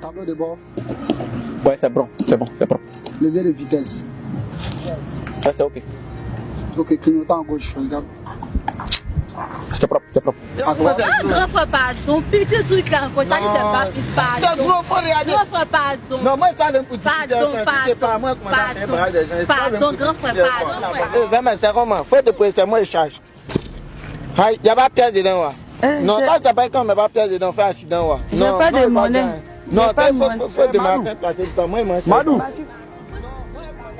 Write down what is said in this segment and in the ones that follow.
Tableau de bord. Ouais, c'est bon, c'est bon, c'est bon. Levier de vitesse. Là, c'est ok. Ok, clignotant à gauche, regarde. C'est propre, c'est propre. À droite. Grand frère, pardon. Petit truc là, quand t'as dit c'est pas fils, pardon. C'est gros, faut regarder. Grand frère, pardon. Non, moi, je parle d'un petit Pardon, pardon, grand frère, pardon. C'est comment? Faut te poser, moi, je charge. Il n'y a pas de pièce dedans. Non, pas ça pas quand mais pas pièce dedans, fait accident. J'ai pas de monnaie. Non, il faut demander placer le temps. Madou,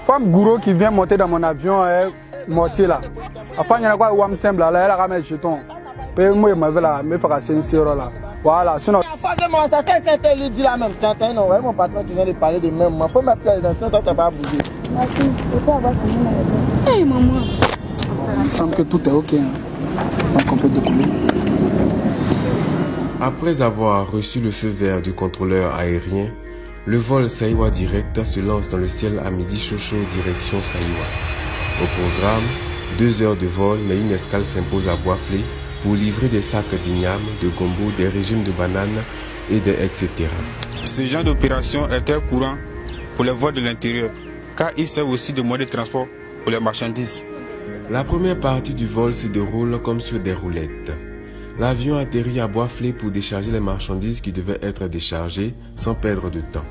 femme gourou qui vient monter dans mon avion est mortier là. Enfin, il y a quoi, ou semble là, elle a ramené le jeton. Puis moi, je m'avais là, mais il faut que c'est une sœur là. Voilà, sinon. Ça, quelqu'un lui dit la même chose. Non, ouais, mon patron qui vient de parler de même. Il faut mettre pièce dedans, sinon toi, tu n'as pas bougé. Hey, maman. Il semble que tout est ok. Donc, on peut décoller. Après avoir reçu le feu vert du contrôleur aérien, le vol Saïwa Direct se lance dans le ciel à midi Chocho direction Saïwa. Au programme, 2 heures de vol, mais une escale s'impose à Boisflé pour livrer des sacs d'igname, de gombo, des régimes de bananes et des etc. Ce genre d'opération est très courant pour les vols de l'intérieur, car il sert aussi de moyen de transport pour les marchandises. La première partie du vol se déroule comme sur des roulettes. L'avion atterrit à Boisflé pour décharger les marchandises qui devaient être déchargées sans perdre de temps.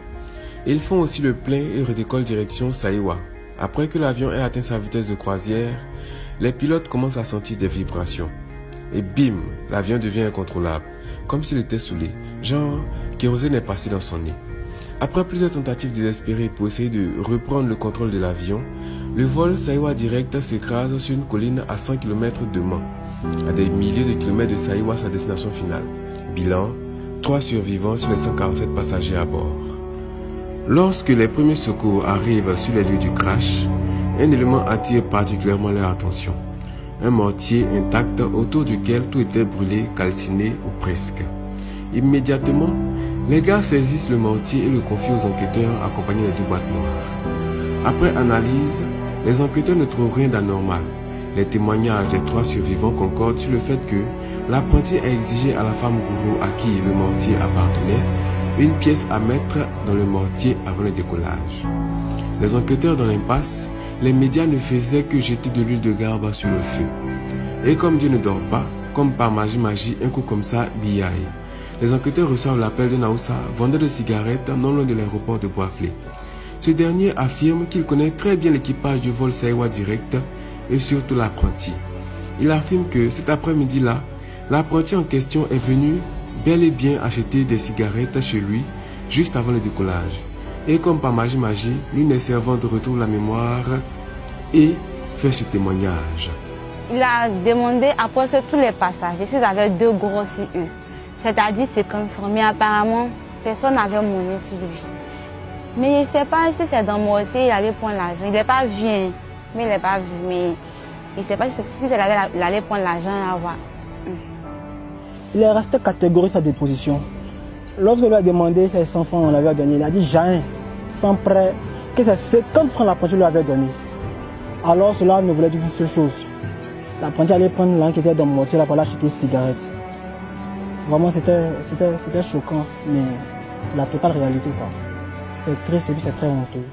Ils font aussi le plein et redécollent direction Saïwa. Après que l'avion ait atteint sa vitesse de croisière, les pilotes commencent à sentir des vibrations. Et bim, l'avion devient incontrôlable, comme s'il était saoulé, genre kérosène est passé dans son nez. Après plusieurs tentatives désespérées pour essayer de reprendre le contrôle de l'avion, le vol Saïwa Direct s'écrase sur une colline à 100 km de Mans, à des milliers de kilomètres de Saïwa, sa destination finale. Bilan, 3 survivants sur les 147 passagers à bord. Lorsque les premiers secours arrivent sur les lieux du crash, un élément attire particulièrement leur attention. Un mortier intact autour duquel tout était brûlé, calciné ou presque. Immédiatement, les gars saisissent le mortier et le confient aux enquêteurs accompagnés de 2 boîtes noires. Après analyse, les enquêteurs ne trouvent rien d'anormal. Les témoignages des 3 survivants concordent sur le fait que l'apprenti a exigé à la femme gourou à qui le mortier appartenait une pièce à mettre dans le mortier avant le décollage. Les enquêteurs dans l'impasse, les médias ne faisaient que jeter de l'huile de garbe sur le feu. Et comme Dieu ne dort pas, comme par magie, un coup comme ça, biaille. Les enquêteurs reçoivent l'appel de Naoussa, vendeur de cigarettes non loin de l'aéroport de Boisflé. Ce dernier affirme qu'il connaît très bien l'équipage du vol Saïwa Direct et surtout l'apprenti. Il affirme que cet après-midi-là, l'apprenti en question est venu bel et bien acheter des cigarettes chez lui juste avant le décollage. Et comme par magie, l'une des servantes retrouve la mémoire et fait ce témoignage. Il a demandé après ça tous les passagers s'ils avaient 2 gros sur eux. C'est-à-dire 50 francs. Mais apparemment, personne n'avait monnaie sur lui. Mais je ne sais pas si c'est dans mon aussi, il allait prendre l'argent. Il n'est pas vu, hein. Mais il n'est pas vu. Mais il ne sait pas si il allait prendre l'argent là-bas. Il est resté catégorique sa déposition. Lorsque lui a demandé ses 100 francs, on l'avait donné. Il a dit jamais, sans prêt, que c'est 50 francs l'apprenti lui avait donné. Alors cela ne voulait dire qu'une seule chose. L'apprenti allait prendre l'un qui était dans mon mortier là pour l'acheter des cigarettes. Vraiment c'était choquant, mais c'est la totale réalité quoi. C'est triste et puis c'est très honteux.